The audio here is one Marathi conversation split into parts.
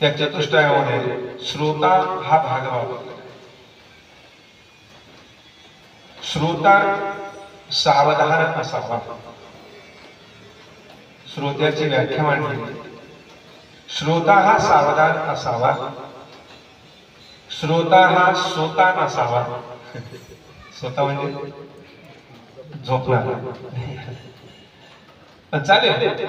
त्या चतुष्टयामध्ये श्रोता हा भाग वापरला. श्रोता सावधान असावा. श्रोत्याची व्याख्या मांडली. श्रोता हा सावधान असावा. श्रोता हा सोता नसावा. स्वतः म्हणजे झोपणार. चालेल,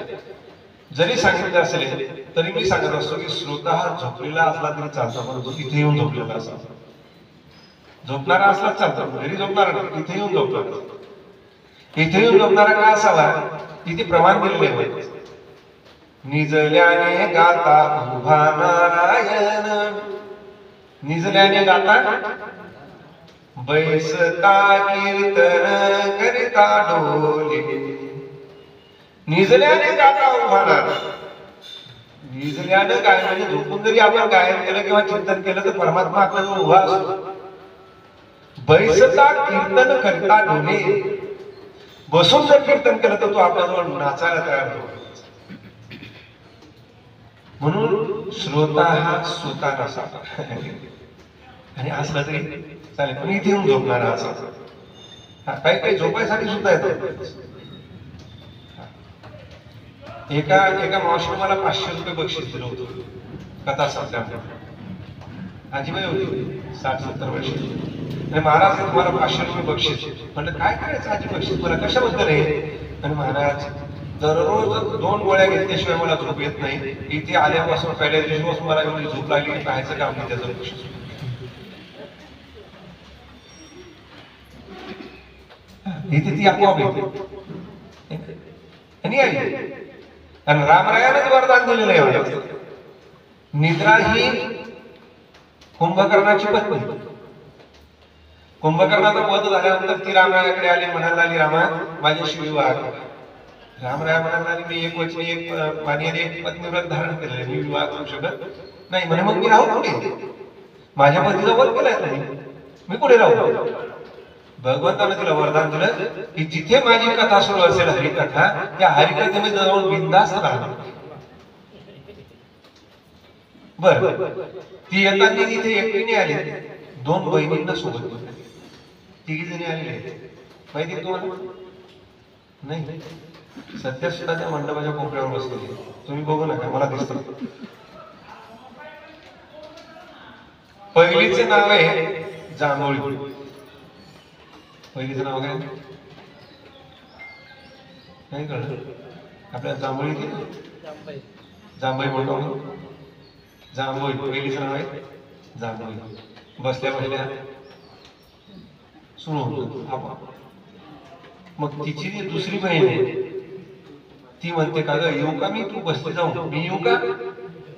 जरी सांगितलं असेल तरी मी सांगत असतो की श्रोता हा झोपलेला असला तरी चालतो, परंतु तिथे येऊन झोपलेला असा. झोपणारा असला चालतो, घरी झोपणारा नाही, तिथे येऊन झोपणार. इथे येऊन झोपणारा का असावा, तिथे प्रमाण दिलेले आहे. निजल्याने गाता उभा नारायण. निजल्याने गाता बैसता कीर्तन करिता डोले. निजल्याने गाता उभा नारायण. निजल्यानं गायन म्हणजे झोपून जरी आपण गायन केलं किंवा चिंतन केलं तर परमात्मा आपल्याला उभा असतो. बैसता कीर्तन करिता डोले. बसून जर कीर्तन केलं तर तो आपल्याजवळ नाचायला तयार होतो. म्हणून श्रोता हा स्वतः नसावा. आणि असला तरी चालेल, पण इथे येऊन झोपणारा असावा. काही काही झोपायसाठी सुद्धा येतो. एका मावशीने मला 500 रुपये बक्षीस दिलं होतं कथा सांगता. आजीबाई होती 60-70 वर्षाची. आणि महाराज तुम्हाला 500 रुपये बक्षीस. म्हटलं काय करायचं आजी बक्षीस, मला कशाबद्दल आहे. आणि महाराज दररोज 2 गोळ्या घेतल्याशिवाय मला झोप येत नाही. इथे आल्यापासून पहिल्या दिवसापासून मला एवढी झोप लागली, पाहायचं काम नाही त्याचं बक्षीस. इथे ती आपोआप येते. आणि रामरायानंच वरदान दिलेलं आहे. निद्रा ही कुंभकर्णाची पत्नी. कुंभकर्णाचा वध झाल्यानंतर ती रामरायाकडे आली, म्हणायला लागली रामा माझ्याशी विवाह कर. रामराया म्हणाला मी एक वचनी एक वाणी आणि एक पत्नीव्रत धारण केलेले, मी विवाह करू शकत नाही. म्हणे मग मी राहू कुठे, माझ्या पतीचा वध केलाय तुम्ही, मी कुठे राहू. भगवंताने तिला वरदान दिलं की जिथे माझी कथा सुरू असेल हरिकथा, त्या हरिकथेमध्ये जाऊन बिनधास्त राहणार. बर ती येताना तिथे एकटीने आली, 2 बहिणींना सोबत घेऊन. 3 जणी आलेले माहिती तुम्हाला नाही. सध्या सुद्धा त्या मंडपाच्या कोपऱ्यावर बसलेली, तुम्ही बघू नका, मला दिसत. पहिलीचे नाव आहे जांभोळी. पहिलीचं नाव काय नाही कळलं आपल्या. जांभोळी जांभई म्हणतो. जांभोळी पहिलीचं नाव आहे जांभोळी. बसल्या बसल्या सुरू आपण. मग तिची जी दुसरी बहीण आहे ती म्हणते का ग येऊ का मी, तू बसली जाऊ मी येऊ का.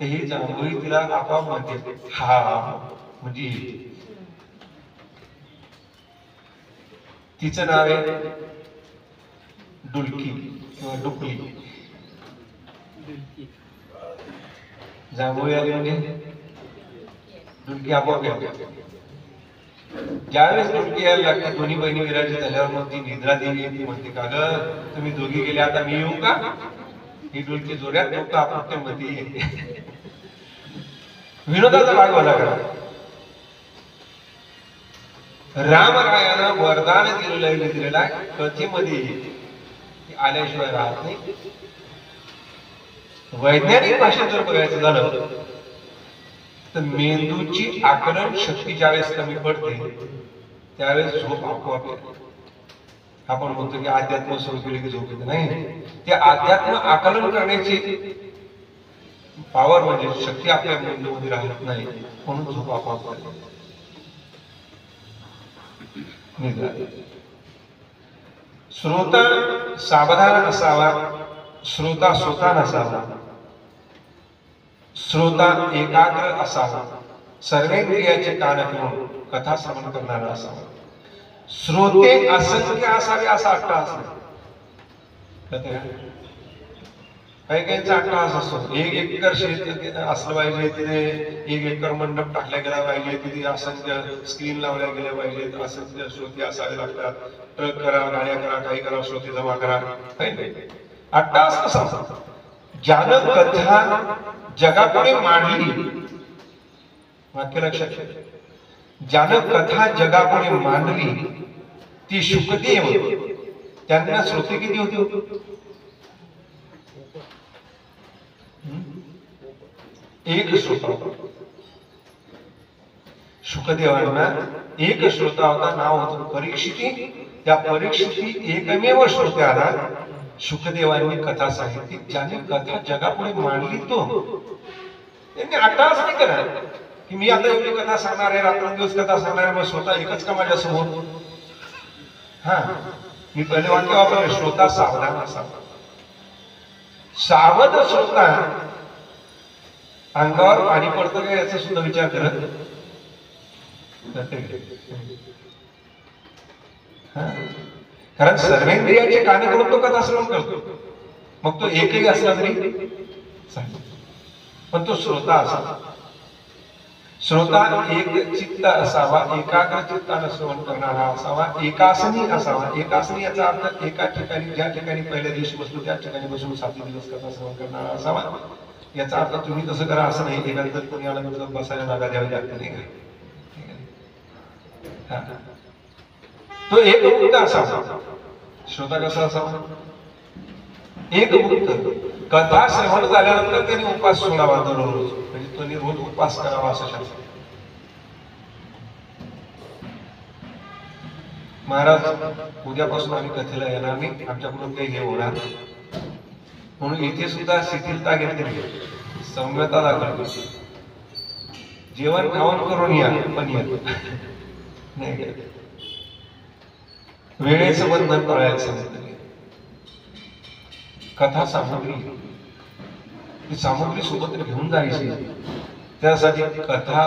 ही जांभोळी तिला आपोआप म्हणते हा. म्हणजे तिचं नाव आहे डुलकी किंवा डुकली. जांभोळी आली म्हणजे डुलकी आपोआप येते. ज्यावेळेस डुलकी यायला लागते, दोन्ही बहिणी विराजी झाल्यावर मग ती निद्रा देवी येते, म्हणते का ग तुम्ही दोघी गेले, आता मी येऊ का. ही डुलकी जोड्यात डोकं आपण मध्ये येते. विनोदाचा भाग मला करा. रामरायानं वरदान दिलेला कथेमध्ये आल्याशिवाय राहत नाही. वैज्ञानिक भाषेत जर बघायचं झालं तर मेंदूची आकलन शक्ती ज्यावेळेस कमी पडते त्यावेळेस झोप आपोआप येते. आपण म्हणतो की अध्यात्म सुरू केले की झोप येते, नाही. ते अध्यात्म आकलन करण्याची पॉवर म्हणजे शक्ती आपल्या मेंदूमध्ये राहत नाही, म्हणून झोप आपोआप येते. श्रोता सावधान असावा. श्रोता स्वतः नसावा. श्रोता एकाग्र असावा. सर्वेंद्रियाचे कान ठेवून कथा श्रवण करणारा असावा. श्रोते असंख्य असावे असा अट्टहास नाही. काही काहींचा अट्टहास असतो. 1 एकर शेत असलं पाहिजे, तिथे 1 एकर मंडप टाकला गेला पाहिजे, तिथे असंख्य स्क्रीन लावल्या गेल्या पाहिजेत, असंख्य श्रोते असावे लागतात. ट्रक करा, गाड्या करा, काही करा, श्रोते जमा करा. काही नाही. अट्टहास कसा ज्यानं कथा जगापुढे मांडली, वाक्य लक्षात ठेवा, ज्यानं कथा जगापुढे मांडली ती शुकदेव, त्यांना श्रोते किती होते? एक श्रोता होता. शुकदेवांना एक श्रोता होता, नाव होतं परीक्षिती. त्या परीक्षिती एकमेव श्रोत्याला शुकदेवांनी कथा सांगितली. ज्याने कथा जगापुढे मांडली तो, त्यांनी अट्टाहास नाही केला की मी आता एवढी कथा सांगणार आहे, रात्रंदिवस कथा सांगणार आहे, मग श्रोता एकच का माझ्या समोर. हा, मी पहिले वाक्य वापरले, श्रोता सावधान असावा. सावध श्रोता अंगावर पाणी पडतं का याचा सुद्धा विचार करत. कारण सर्वेंद्रियाचे काने करून तो कथा श्रवण करतो, मग तो एकही असला तरी चालेल, पण तो श्रोता असावा. श्रोता एक चित्त असावा, एकाग्र चित्ताने श्रवण करणारा असावा, एकासनी असावा. एकासनी याचा अर्थ एका ठिकाणी, ज्या ठिकाणी पहिल्या दिवशी बसलो त्या ठिकाणी बसून 7 दिवस कथा श्रवण करणारा असावा. याचा अर्थ तुम्ही तसं करा असं नाही, एकांतर कोणी आला तर बसायला जागा द्यावी लागते नाही का. तो एक मुक्त असावा. श्रोता कसा असावा? एक मुक्त. कथा श्रवण झाल्यानंतर त्यांनी उपास सोडावा दररोज, म्हणजे त्यांनी रोज उपास करावा असं शास्त्र. महाराज उद्यापासून आम्ही कथेला येणार नाही, आमच्याकडून काही हे होणार, म्हणून इथे सुद्धा शिथिलता घेतली, सौम्यता दाखवली. जेवण खावण करून या, पण या नाही. वेळेचं बंधन पाळायला सांगितलं. कथा सामग्री, ती सामग्री सोबत घेऊन जायची. त्यासाठी कथा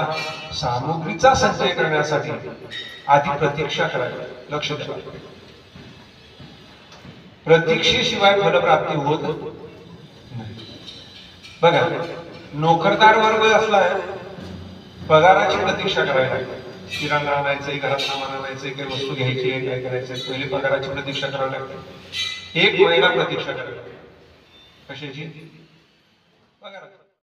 सामग्रीचा संचय करण्यासाठी आधी प्रतीक्षा करायला. लक्ष द्या, प्रतीक्षेशिवाय फलप्राप्ती होत नाही. बघा, नोकरदार वर्ग असला पगाराची प्रतीक्षा करायला लागते. किराणा आणायचंय, घरात सामान आणायचंय, काही वस्तू घ्यायची आहे, काय करायचंय, पहिले पगाराची प्रतीक्षा करावी लागते. 1 महिना प्रतीक्षा करावी लागते. कशाची? पगाराची.